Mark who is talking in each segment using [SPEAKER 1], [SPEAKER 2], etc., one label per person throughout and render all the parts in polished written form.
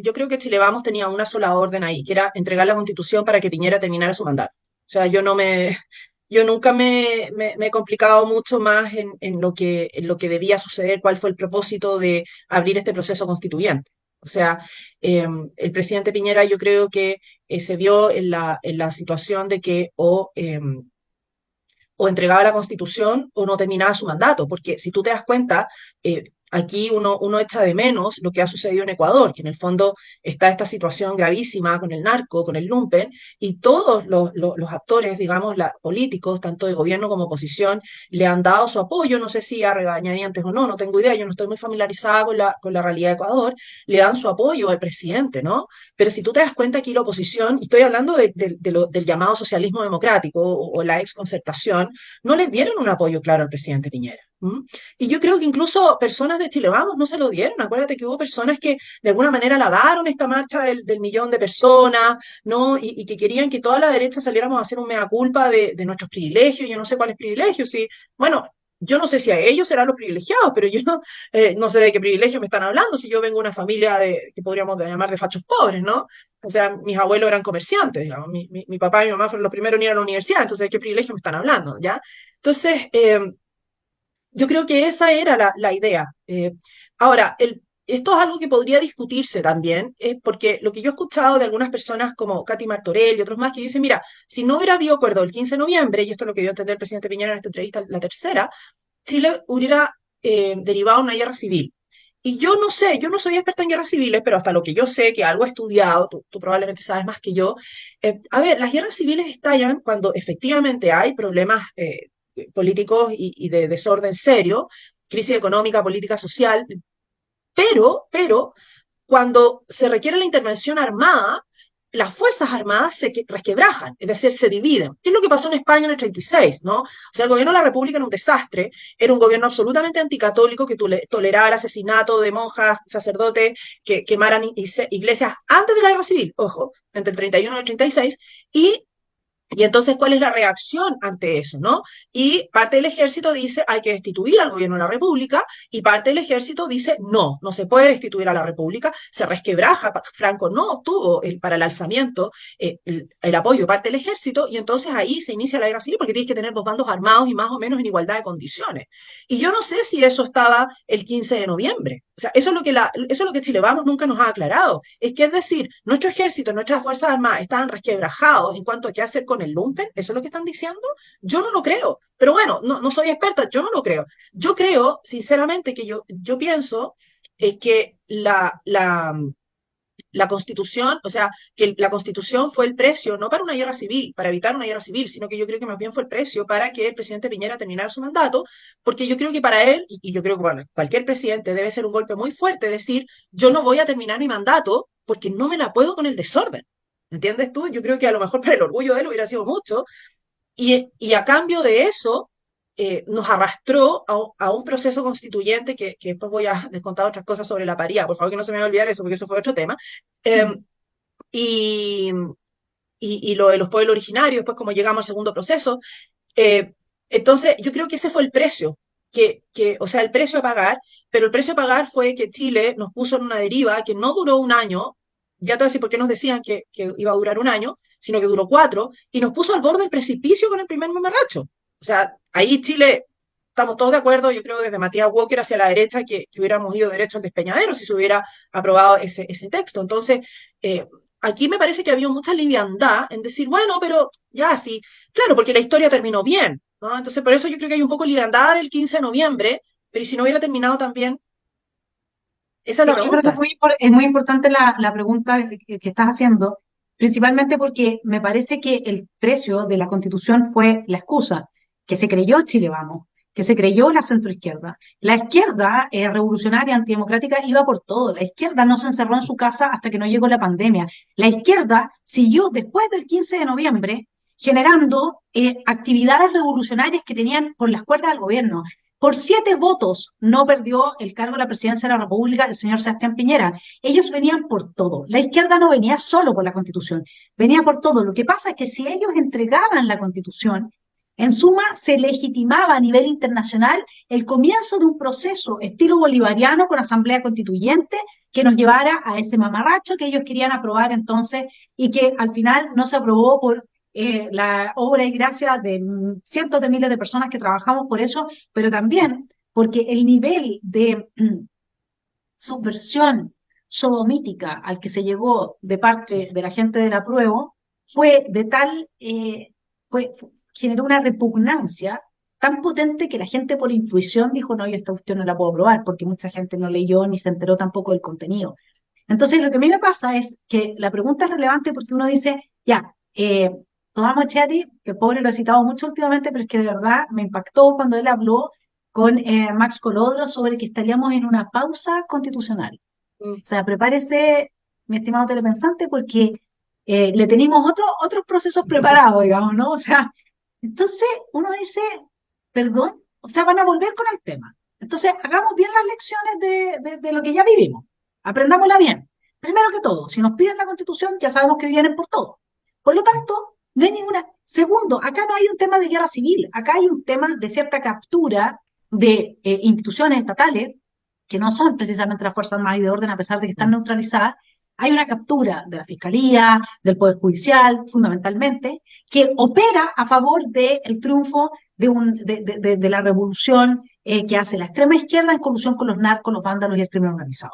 [SPEAKER 1] yo creo que Chile Vamos tenía una sola orden ahí, que era entregar la Constitución para que Piñera terminara su mandato. O sea, yo nunca me he complicado mucho más en lo que debía suceder, cuál fue el propósito de abrir este proceso constituyente. O sea, el presidente Piñera yo creo que se vio en la situación de que o entregaba la Constitución o no terminaba su mandato, porque si tú te das cuenta, aquí uno echa de menos lo que ha sucedido en Ecuador, que en el fondo está esta situación gravísima con el narco, con el lumpen, y todos los actores, digamos, políticos, tanto de gobierno como oposición, le han dado su apoyo, no sé si a regañadientes o no, no tengo idea, yo no estoy muy familiarizada con la realidad de Ecuador, le dan su apoyo al presidente, ¿no? Pero si tú te das cuenta aquí la oposición, y estoy hablando del llamado socialismo democrático o la exconcertación, no les dieron un apoyo claro al presidente Piñera. ¿M? Y yo creo que incluso personas de Chile Vamos no se lo dieron. Acuérdate que hubo personas que de alguna manera lavaron esta marcha del millón de personas, ¿no? Y que querían que toda la derecha saliéramos a hacer un mea culpa de nuestros privilegios. Yo no sé cuáles privilegios. Sí, bueno, yo no sé si a ellos serán los privilegiados, pero yo no sé de qué privilegio me están hablando si yo vengo de una familia que podríamos llamar de fachos pobres, ¿no? O sea, mis abuelos eran comerciantes, digamos, mi papá y mi mamá fueron los primeros en ir a la universidad, entonces, ¿de qué privilegio me están hablando? ¿Ya? Entonces, yo creo que esa era la idea. Ahora, esto es algo que podría discutirse también, porque lo que yo he escuchado de algunas personas como Katy Martorell y otros más que dicen, mira, si no hubiera habido acuerdo el 15 de noviembre, y esto es lo que dio a entender el presidente Piñera en esta entrevista, la tercera, Chile hubiera derivado en una guerra civil. Y yo no sé, yo no soy experta en guerras civiles, pero hasta lo que yo sé, que algo he estudiado, tú probablemente sabes más que yo, a ver, las guerras civiles estallan cuando efectivamente hay problemas políticos y de desorden serio, crisis económica, política, social, pero cuando se requiere la intervención armada, las Fuerzas Armadas se resquebrajan, es decir, se dividen. ¿Qué es lo que pasó en España en el 36? ¿No? O sea, el gobierno de la República era un desastre, era un gobierno absolutamente anticatólico que toleraba el asesinato de monjas, sacerdotes que quemaran iglesias antes de la guerra civil, ojo, entre el 31 y el 36, y entonces, ¿cuál es la reacción ante eso, no? Y parte del ejército dice hay que destituir al gobierno de la República y parte del ejército dice no, no se puede destituir a la República, se resquebraja, Franco no obtuvo para el alzamiento el apoyo de parte del ejército y entonces ahí se inicia la guerra civil porque tienes que tener dos bandos armados y más o menos en igualdad de condiciones. Y yo no sé si eso estaba el 15 de noviembre. O sea, eso es lo que Chile Vamos nunca nos ha aclarado. Es decir, nuestro ejército, nuestras fuerzas armadas estaban resquebrajados en cuanto a qué hacer con el lumpen. ¿Eso es lo que están diciendo? Yo no lo creo. Pero bueno, no soy experta, yo no lo creo. Yo creo, sinceramente, que yo pienso que la Constitución, o sea, que la Constitución fue el precio, no para una guerra civil, para evitar una guerra civil, sino que yo creo que más bien fue el precio para que el presidente Piñera terminara su mandato, porque yo creo que para él, y yo creo que bueno, cualquier presidente debe ser un golpe muy fuerte, decir, yo no voy a terminar mi mandato porque no me la puedo con el desorden. ¿Entiendes tú? Yo creo que a lo mejor para el orgullo de él hubiera sido mucho, y a cambio de eso, nos arrastró a un proceso constituyente que después voy a contar otras cosas sobre la paridad. Por favor, que no se me vaya a olvidar eso, porque eso fue otro tema. Eh, y, y lo de los pueblos originarios, después como llegamos al segundo proceso. Eh, entonces, yo creo que ese fue el precio, o sea, el precio a pagar, pero el precio a pagar fue que Chile nos puso en una deriva que no duró un año, ya te voy a decir por qué nos decían que iba a durar un año, sino que duró cuatro, y nos puso al borde del precipicio con el primer mamarracho. O sea, ahí Chile, estamos todos de acuerdo, yo creo desde Matías Walker hacia la derecha, que hubiéramos ido derecho al despeñadero si se hubiera aprobado ese texto. Entonces, aquí me parece que había mucha liviandad en decir, bueno, pero ya sí, claro, porque la historia terminó bien, ¿no? Entonces, por eso yo creo que hay un poco de liviandad el 15 de noviembre, pero ¿y si no hubiera terminado también? Esa es la
[SPEAKER 2] Es que yo creo que
[SPEAKER 1] pregunta.
[SPEAKER 2] es muy importante la pregunta que estás haciendo, principalmente porque me parece que el precio de la Constitución fue la excusa, que se creyó Chile Vamos, que se creyó la centroizquierda. La izquierda revolucionaria, antidemocrática, iba por todo. La izquierda no se encerró en su casa hasta que no llegó la pandemia. La izquierda siguió después del 15 de noviembre generando actividades revolucionarias que tenían por las cuerdas al gobierno. Por 7 votos no perdió el cargo de la presidencia de la República el señor Sebastián Piñera. Ellos venían por todo. La izquierda no venía solo por la Constitución, venía por todo. Lo que pasa es que si ellos entregaban la Constitución, En suma, se legitimaba a nivel internacional el comienzo de un proceso estilo bolivariano con asamblea constituyente que nos llevara a ese mamarracho que ellos querían aprobar entonces y que al final no se aprobó por la obra y gracia de cientos de miles de personas que trabajamos por eso, pero también porque el nivel de subversión sodomítica al que se llegó de parte de la gente del apruebo fue de tal, generó una repugnancia tan potente que la gente por intuición dijo, no, yo esta cuestión no la puedo probar, porque mucha gente no leyó ni se enteró tampoco del contenido. Entonces, lo que a mí me pasa es que la pregunta es relevante porque uno dice, ya, Tomás Mochetti, que el pobre lo he citado mucho últimamente, pero es que de verdad me impactó cuando él habló con Max Colodro sobre que estaríamos en una pausa constitucional.
[SPEAKER 1] Mm.
[SPEAKER 2] O sea, prepárese, mi estimado telepensante, porque le tenemos otros procesos preparados, digamos, ¿no? O sea, entonces uno dice, perdón, o sea, van a volver con el tema. Entonces, hagamos bien las lecciones de lo que ya vivimos. Aprendámosla bien. Primero que todo, si nos piden la constitución, ya sabemos que vienen por todo. Por lo tanto, no hay ninguna. Segundo, acá no hay un tema de guerra civil, acá hay un tema de cierta captura de instituciones estatales que no son precisamente las Fuerzas Armadas y de Orden, a pesar de que están neutralizadas. Hay una captura de la Fiscalía, del Poder Judicial, fundamentalmente, que opera a favor del triunfo de la revolución que hace la extrema izquierda en colusión con los narcos, los vándalos y el crimen organizado.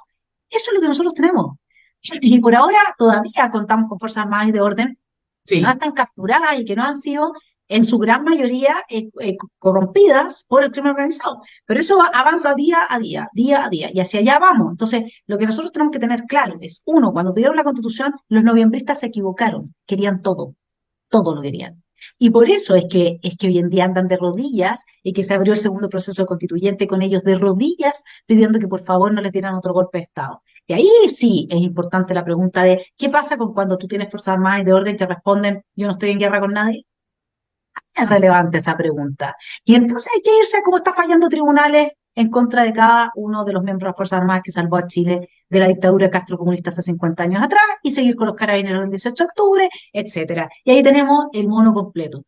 [SPEAKER 2] Eso es lo que nosotros tenemos. Y por ahora todavía contamos con Fuerzas Armadas y de Orden que no
[SPEAKER 1] Sí.
[SPEAKER 2] están capturadas y que no han sido en su gran mayoría corrompidas por el crimen organizado. Pero eso avanza día a día, día a día, y hacia allá vamos. Entonces, lo que nosotros tenemos que tener claro es, uno, cuando pidieron la Constitución, los noviembristas se equivocaron, querían todo lo querían. Y por eso es que hoy en día andan de rodillas y que se abrió el segundo proceso constituyente con ellos de rodillas pidiendo que por favor no les dieran otro golpe de Estado. Y ahí sí es importante la pregunta de ¿qué pasa con cuando tú tienes fuerzas armadas y de orden que responden yo no estoy en guerra con nadie? Es relevante esa pregunta. Y entonces hay que irse a cómo está fallando tribunales en contra de cada uno de los miembros de las Fuerzas Armadas que salvó a Chile de la dictadura castrocomunista hace 50 años atrás y seguir con los carabineros del 18 de octubre, etcétera. Y ahí tenemos el mono completo.